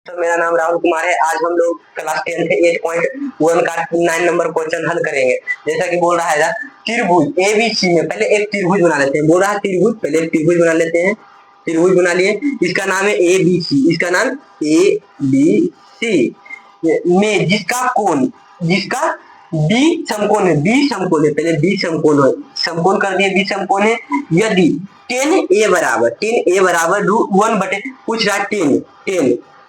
तो मेरा नाम राहुल कुमार है। आज हम लोग क्लास 10 थे 8.1 का 9 नंबर क्वेश्चन हल करेंगे। जैसा कि बोल रहा है त्रिभुज एबीसी में पहले एक त्रिभुज बना लेते हैं। बोल रहा है त्रिभुज, पहले एक त्रिभुज बना लेते हैं। त्रिभुज बना लिए, इसका नाम है ए बी सी। इसका नाम ए बी सी में जिसका कोण, जिसका बी समकोण है, बी समकोण है, पहले बी समकोण है, समकोण कर दिए, बी समकोण है। यदि टेन ए बराबर वन बटे पूछ रहा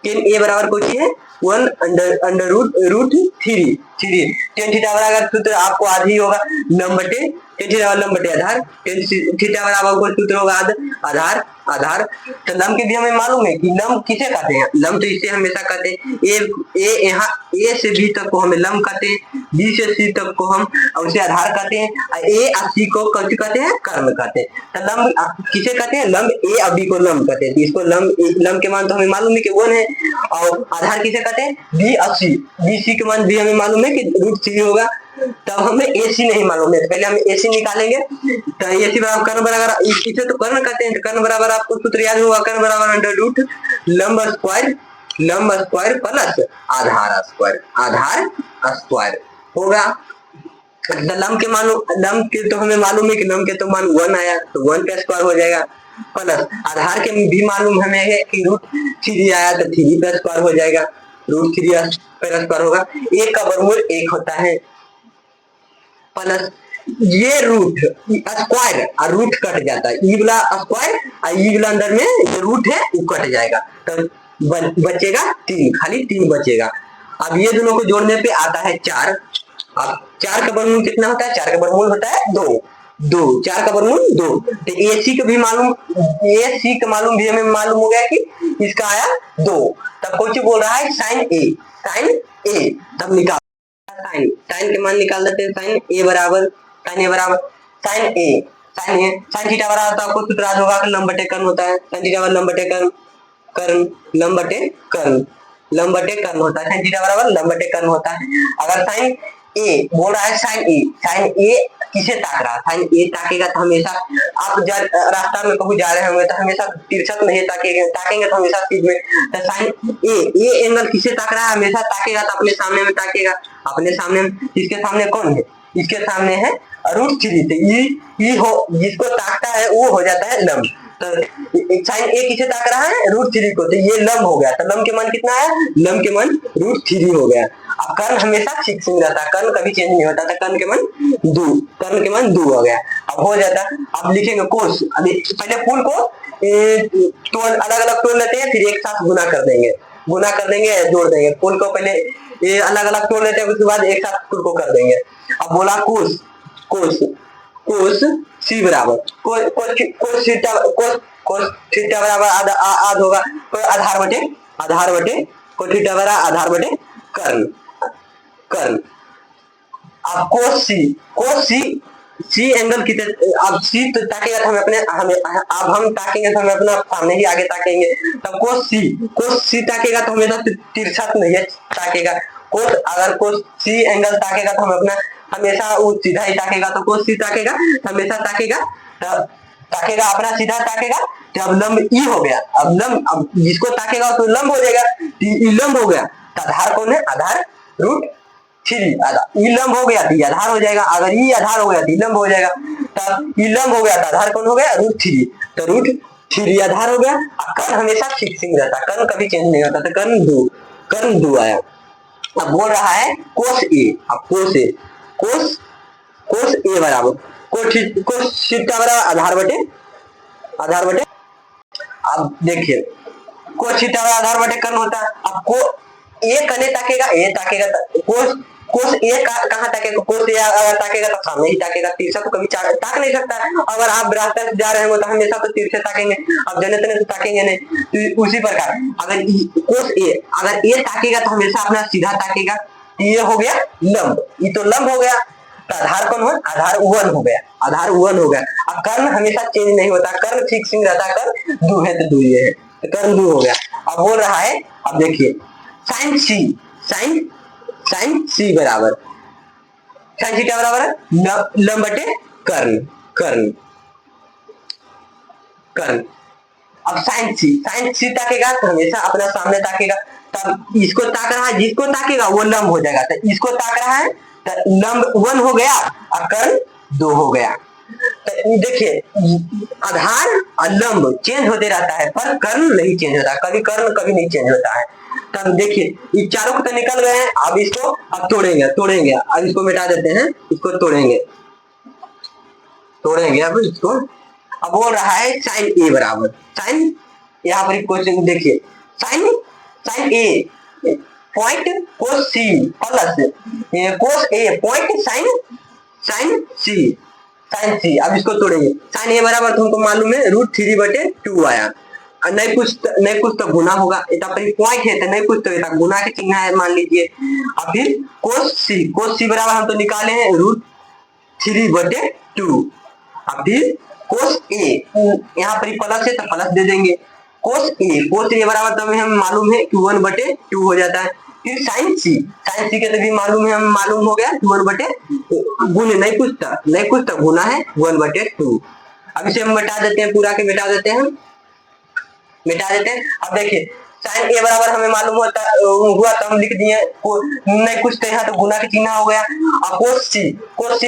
टेन ए बराबर कुछ है one under root three tan theta बराबर सूत्र आपको आधा ही होगा लंब बटे टेन थीटा लंब बटे आधार, टेन थीटा बराबर को सूत्र होगा आधार आधार। तो लंब के भी हमें मालूम है कि लंब किसे कहते हैं। लंब तो इसे हमेशा कहते हैं ए यहाँ ए से बी तक को हमें लंब कहते हैं, बी से सी तक को हम उसे आधार कहते हैं, ए और सी को कौन कहते हैं, कर्ण कहते हैं। तो लंब किसे कहते हैं, लंब ए और बी को लंब कहते हैं। इसको लंब के मान तो हमें मालूम है कि वन है। और आधार किसे कहते हैं, बी और सी। बी सी के मान भी हमें मालूम है कि √3 होगा। तब हमें एसी नहीं मालूम है, तो पहले हम एसी निकालेंगे। तो एसी बराबर कर्ण बराबर, इसे तो कर्ण कहते हैं, तो कर्ण बराबर आपको सूत्र याद होगा, कर्ण बराबर अंडर रूट लंब स्क्वायर प्लस आधार स्क्वायर होगा। लंब के तो हमें मालूम है कि लंब के तो मान 1 आया, तो 1 का स्क्वायर हो जाएगा, प्लस आधार के भी मालूम हमें है कि √3 आया, तो 3 का स्क्वायर हो जाएगा, √3 का स्क्वायर होगा। एक का वर्गमूल 1 होता है, प्लस ये रूट स्क्वायर और रूट कट जाता है, ई वाला स्क्वायर और ई वाला अंदर में जो रूट है वो कट जाएगा, तो बचेगा 3, खाली 3 बचेगा। अब ये दोनों को जोड़ने पे आता है 4। अब 4 का वर्गमूल कितना होता है, 4 का वर्गमूल होता है 2, 4 का वर्गमूल 2। तो एसी का भी मालूम, एसी का मालूम भी हमें मालूम हो गया कि इसका आया 2। तब कोई बोल रहा है साइन ए, तब निकाल साइन के मान निकाल देते हैं। साइन ए बराबर साइन थीटा बराबर, तो आपको सूत्र याद होगा कि लंब बटे कर्ण होता है। साइन थीटा बराबर लंब बटे कर्ण लंब बटे कर्ण होता है। साइन थीटा बराबर लंब बटे कर्ण होता है। अगर साइन ए बोल रहा है, साइन ए किसे ताक रहा है, साइन ए ताकेगा तो हमेशा आप रास्ता में कहीं जा रहे होंगे तो हमेशा तिरछत नहीं ताकेंगे तो हमेशा सीध में। तो साइन ए एंगल किसे ताक रहा है, हमेशा ताकेगा तो अपने सामने में ताकेगा, अपने सामने। इसके सामने कौन है, इसके सामने है √3, तो ई हो जिसको ताकता है वो हो जाता है लंब। तो साइन ए किसे ताक रहा है, √3 को, तो ये लंब हो गया। तो लंब के मान कितना है, लंब के मान √3 हो गया। अब कर्ण हमेशा फिक्सिंग रहता है, कर्ण कभी चेंज नहीं होता था, कर्ण के मान 2 हो गया। अब हो जाता, अब लिखेंगे कोस। अभी पहले फूल को तो अलग अलग तोड़ लेते हैं, फिर एक साथ गुना कर देंगे जोड़ देंगे। फूल को पहले ये अलग अलग तोड़ लेते हैं, उसके बाद एक साथ फूल को कर देंगे। अब बोला कोस सी बराबर कोस थीटा बराबर आध होगा, आधार बटे कोस थीटा बराबर आधार बटे कर्ण। अब कोस सी एंगल कितने, अब सी तो ताकेगा तो अब हम ताकेंगे तो हमें अपना सामने ही आगे ताकेंगे। तब कोस सी ताकेगा तो हमेशा तिरछत नहीं है ताकेगा। अगर कोस सी एंगल ताकेगा तो हम अपना हमेशा वो सीधा ही ताकेगा, तो कोस सी ताकेगा तो हमेशा ताकेगा अपना सीधा ताकेगा। तो अब लंब ई हो गया, अब जिसको ताकेगा तो लंब हो जाएगा, लंब हो गया। तो आधार कौन है, आधार √3, ई लंब हो गया तो आधार हो जाएगा। अगर ई आधार हो गया तो लंब हो जाएगा, तब ई लंब हो गया तो आधार कौन हो गया, √3, तो √3 आधार हो गया। कर्ण हमेशा फिक्सिंग रहता, कर्ण कभी चेंज नहीं होता, तो कर्ण 2 आया। अब बोल रहा है कोस ए, अब कोस ए बराबर कोस थीटा बराबर आधार बटे। अब देखिए कोस थीटा बराबर आधार बटे कर्ण होता है। अब को ए कने ताकेगा कोस ए कहाँ ताकेगा, कोस ए अगर ताकेगा तो सामने ही ताकेगा, तिरछा तो कभी ताक नहीं सकता है। अगर आप रास्ते से जा रहे हो तो हमेशा तो तिरछे ताकेंगे, अब जने तने तो ताकेंगे नहीं। तो उसी प्रकार अगर कोस ए अगर ए ताकेगा तो हमेशा अपना सीधा ताकेगा, ये हो गया लंब, ये तो लंब हो गया। तो आधार कौन हो, आधार 1 हो गया। अब कर्ण हमेशा चेंज नहीं होता, कर्ण फिक्सिंग रहता है, कर्ण 2 है तो 2 ये है, तो कर्ण 2 हो गया। अब बोल रहा है, अब देखिए साइन सी बराबर साइन थीटा बराबर लंब बटे कर्ण अब साइन सी ताकेगा तो हमेशा अपना सामने ताकेगा, तब इसको ताक रहा है, जिसको ताकेगा वो लंब हो जाएगा, तो इसको ताक रहा है तो लंब 1 हो गया और कर्ण 2 हो गया। तो देखिए आधार और लंब चेंज होते रहता है पर कर्ण नहीं चेंज होता, कभी कर्ण कभी नहीं चेंज होता है। तब देखिए ये चारों तो निकल गए हैं, अब इसको अब तोड़ेंगे, अब इसको मिटा देते हैं, इसको तोड़ेंगे अब इसको। अब बोल रहा है साइन ए बराबर साइन, यहाँ पर क्वेश्चन देखिए साइन ए पॉइंट कोस सी प्लस कोस ए पॉइंट साइन सी। अब इसको तोड़ेंगे, साइन ए बराबर तुमको मालूम है √3/2 आया, नहीं कुछ तो गुना होगा, इतना पॉइंट है तो नहीं कुछ तो गुना के चिन्ह है मान लीजिए। अब फिर कोस सी बराबर हम तो निकाले हैं √3/2। अब फिर कोस ए यहाँ पर प्लस है तो प्लस दे देंगे, कोस ए बराबर तो हमें मालूम है कि 1/2 हो जाता है। फिर साइन सी के तो भी मालूम है, हम मालूम हो गया 1/2 गुने नहीं कुछ तो गुना है 1/2। अब इसे हम मिटा देते हैं, पूरा के मिटा देते हैं। अब देखिए साइन ए बराबर हमें मालूम हुआ तो हम लिख दिए, नहीं कुछ तो यहाँ तो गुना के चिन्ह हो गया। और कोस सी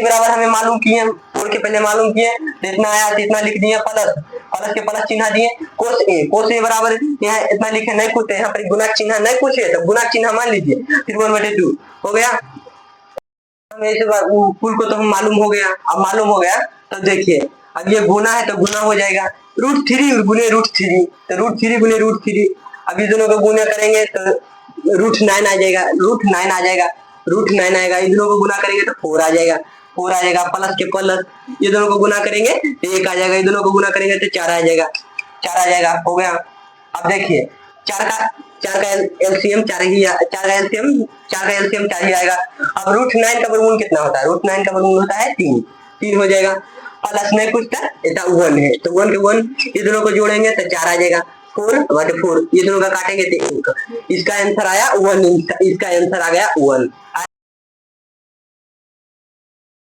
बराबर हमें मालूम किए, तोड़ के पहले मालूम किए तो इतना आया तो इतना लिख दिए, प्लस के प्लस चिन्ह दिए। कोस ए बराबर यहाँ इतना लिखे, नहीं कुछ यहाँ पर गुना चिन्ह नहीं कुछ है तो गुना चिन्ह मान लीजिए, फिर 1/2 हो गया। कुल को तो हम मालूम हो गया, अब मालूम हो गया तो देखिए अब ये गुना है तो गुना हो जाएगा, √3 गुने √3 तो √3 गुने √3। अब इस दोनों को गुना करेंगे तो √9 आ जाएगा, √9 आएगा। इन दोनों को गुना करेंगे तो 4 आ जाएगा, प्लस के प्लस ये दोनों को गुना करेंगे तो 1 आ जाएगा, इन दोनों को गुना करेंगे तो 4 आ जाएगा, हो गया। अब देखिए 4 का एलसीएम 4 ही आएगा। अब √9 का वर्गमूल कितना होता है, √9 का वर्गमूल होता है 3 हो जाएगा, प्लस में कुछ था इतना 1 है तो 1 के 1 ये दोनों को जोड़ेंगे तो 4 आ जाएगा, 4 ये दोनों का काटेंगे तो 1। इसका आंसर आया 1, इसका आंसर आ गया 1।